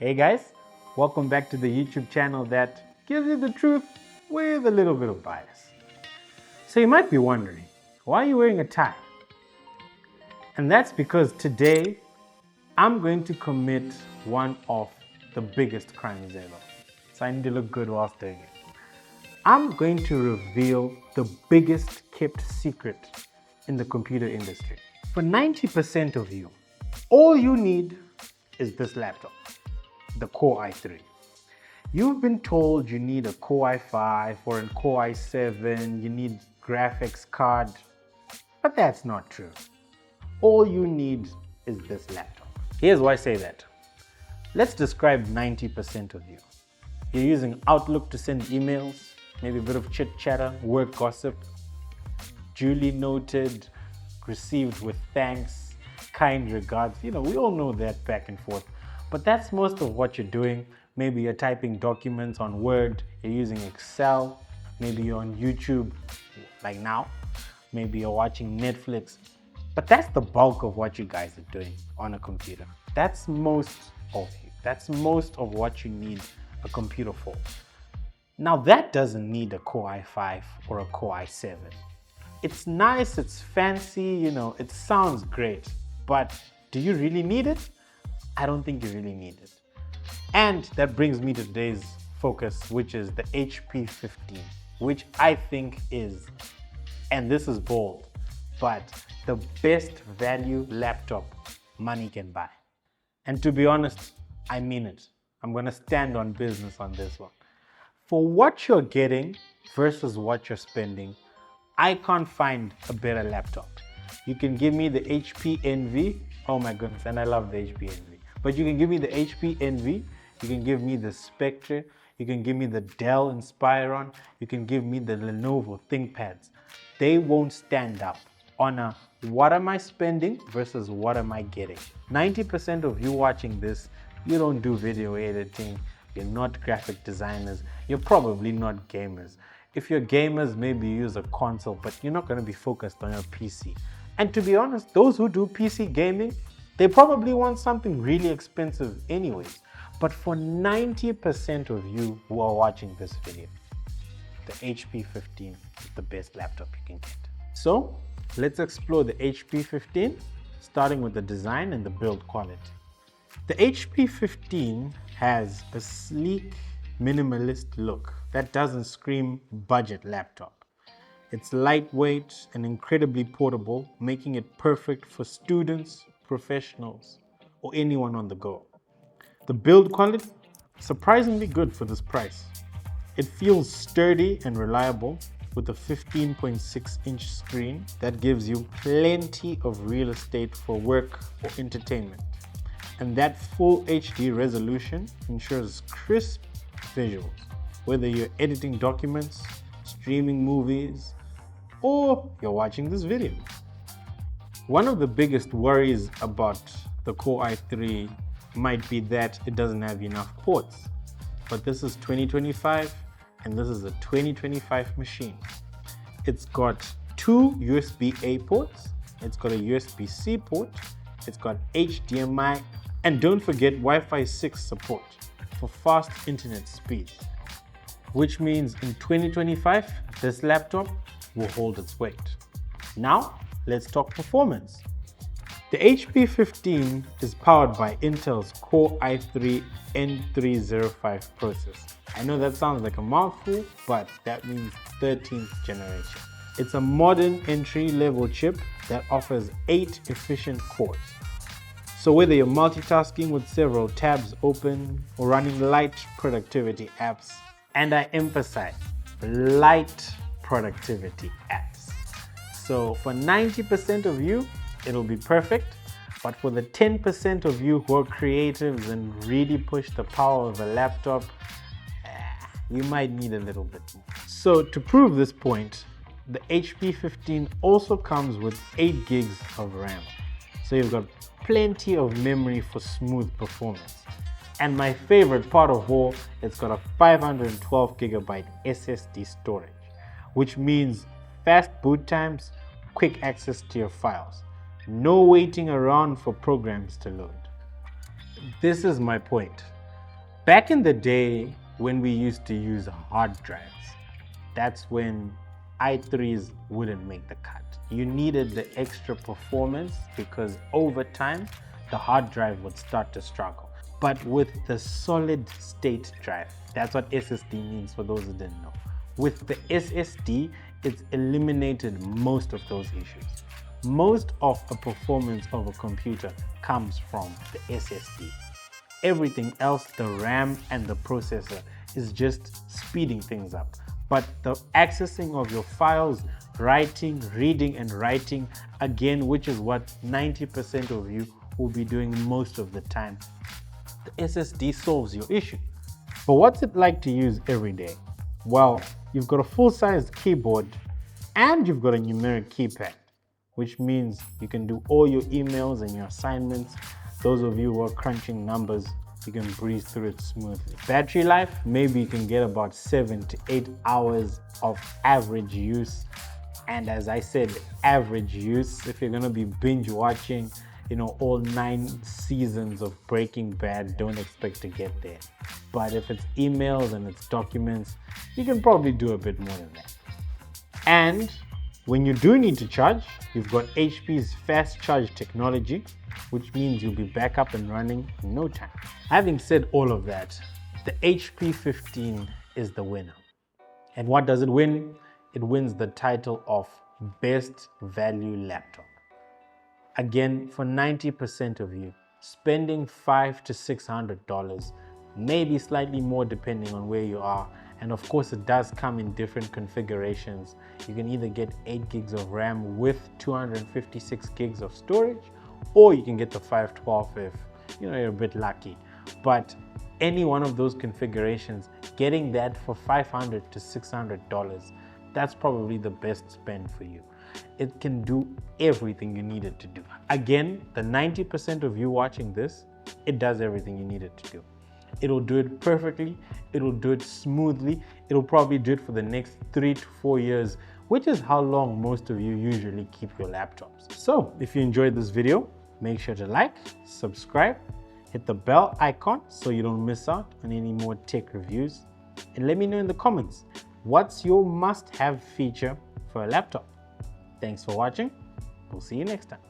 Hey guys, welcome back to the YouTube channel that gives you the truth with a little bit of bias. So you might be wondering, why are you wearing a tie? And that's because today I'm going to commit one of the biggest crimes ever. So I need to look good whilst doing it. I'm going to reveal the biggest kept secret in the computer industry. For 90% of you, all you need is this laptop, the Core i3. You've been told you need a Core i5 or a Core i7, you need graphics card, but that's not true. All you need is this laptop. Here's why I say that. Let's describe 90% of you. You're using Outlook to send emails, maybe a bit of chit chatter, work gossip, duly noted, received with thanks, kind regards. We all know that back and forth. But that's most of what you're doing. Maybe you're typing documents on Word, you're using Excel, maybe you're on YouTube, like now, maybe you're watching Netflix. But that's the bulk of what you guys are doing on a computer. That's most of you. That's most of what you need a computer for. Now that doesn't need a Core i5 or a Core i7. It's nice, it's fancy, it sounds great, but do you really need it? I don't think you really need it. And that brings me to today's focus, which is the HP 15, which I think is, and this is bold, but the best value laptop money can buy. And to be honest, I mean it. I'm gonna stand on business on this one. For what you're getting versus what you're spending, I can't find a better laptop. You can give me the HP Envy. Oh my goodness, and I love the HP Envy. But you can give me the HP Envy, you can give me the Spectre, you can give me the Dell Inspiron, you can give me the Lenovo ThinkPads. They won't stand up on a what am I spending versus what am I getting. 90% of you watching this, you don't do video editing, you're not graphic designers, you're probably not gamers. If you're gamers, maybe you use a console, but you're not going to be focused on your PC. And to be honest, those who do PC gaming, they probably want something really expensive anyways. But for 90% of you who are watching this video, the HP 15 is the best laptop you can get. So let's explore the HP 15, starting with the design and the build quality. The HP 15 has a sleek, minimalist look that doesn't scream budget laptop. It's lightweight and incredibly portable, making it perfect for students, professionals, or anyone on the go. The build quality, surprisingly good for this price. It feels sturdy and reliable with a 15.6-inch screen that gives you plenty of real estate for work or entertainment. And that full HD resolution ensures crisp visuals, whether you're editing documents, streaming movies, or you're watching this video. One of the biggest worries about the Core i3 might be that it doesn't have enough ports. But this is 2025 and this is a 2025 machine. It's got two USB-A ports, it's got a USB-C port, it's got HDMI, and don't forget Wi-Fi 6 support for fast internet speed. Which means in 2025, this laptop will hold its weight. Now, let's talk performance. The HP 15 is powered by Intel's Core i3 N305 processor. I know that sounds like a mouthful, but that means 13th generation. It's a modern entry-level chip that offers 8 efficient cores. So whether you're multitasking with several tabs open or running light productivity apps, and I emphasize light productivity apps. So for 90% of you, it'll be perfect. But for the 10% of you who are creatives and really push the power of a laptop, you might need a little bit more. So to prove this point, the HP 15 also comes with 8 gigs of RAM. So you've got plenty of memory for smooth performance. And my favorite part of all, it's got a 512 gigabyte SSD storage, which means fast boot times, quick access to your files. No waiting around for programs to load. This is my point. Back in the day when we used to use hard drives, that's when i3s wouldn't make the cut. You needed the extra performance because over time, the hard drive would start to struggle. But with the solid state drive, that's what SSD means for those who didn't know. With the SSD, it's eliminated most of those issues. Most of the performance of a computer comes from the SSD. Everything else, the RAM and the processor, is just speeding things up. But the accessing of your files, writing, reading and writing, again, which is what 90% of you will be doing most of the time, the SSD solves your issue. But what's it like to use every day? Well, you've got a full-sized keyboard and you've got a numeric keypad, which means you can do all your emails and your assignments. Those of you who are crunching numbers, you can breeze through it smoothly. Battery life, maybe you can get about 7 to 8 hours of average use. And as I said, average use, if you're gonna be binge watching, all 9 seasons of Breaking Bad, don't expect to get there. But if it's emails and it's documents, you can probably do a bit more than that. And when you do need to charge, you've got HP's fast charge technology, which means you'll be back up and running in no time. Having said all of that, the HP 15 is the winner. And what does it win? It wins the title of Best Value Laptop. Again, for 90% of you, spending $500 to $600, maybe slightly more depending on where you are. And of course, it does come in different configurations. You can either get 8 gigs of RAM with 256 gigs of storage, or you can get the 512 if you're a bit lucky. But any one of those configurations, getting that for $500 to $600, that's probably the best spend for you. It can do everything you need it to do. Again, the 90% of you watching this, it does everything you need it to do. It'll do it perfectly, it'll do it smoothly, it'll probably do it for the next 3 to 4 years, which is how long most of you usually keep your laptops. So if you enjoyed this video, make sure to like, subscribe, hit the bell icon so you don't miss out on any more tech reviews, and let me know in the comments, what's your must-have feature for a laptop? Thanks for watching. We'll see you next time.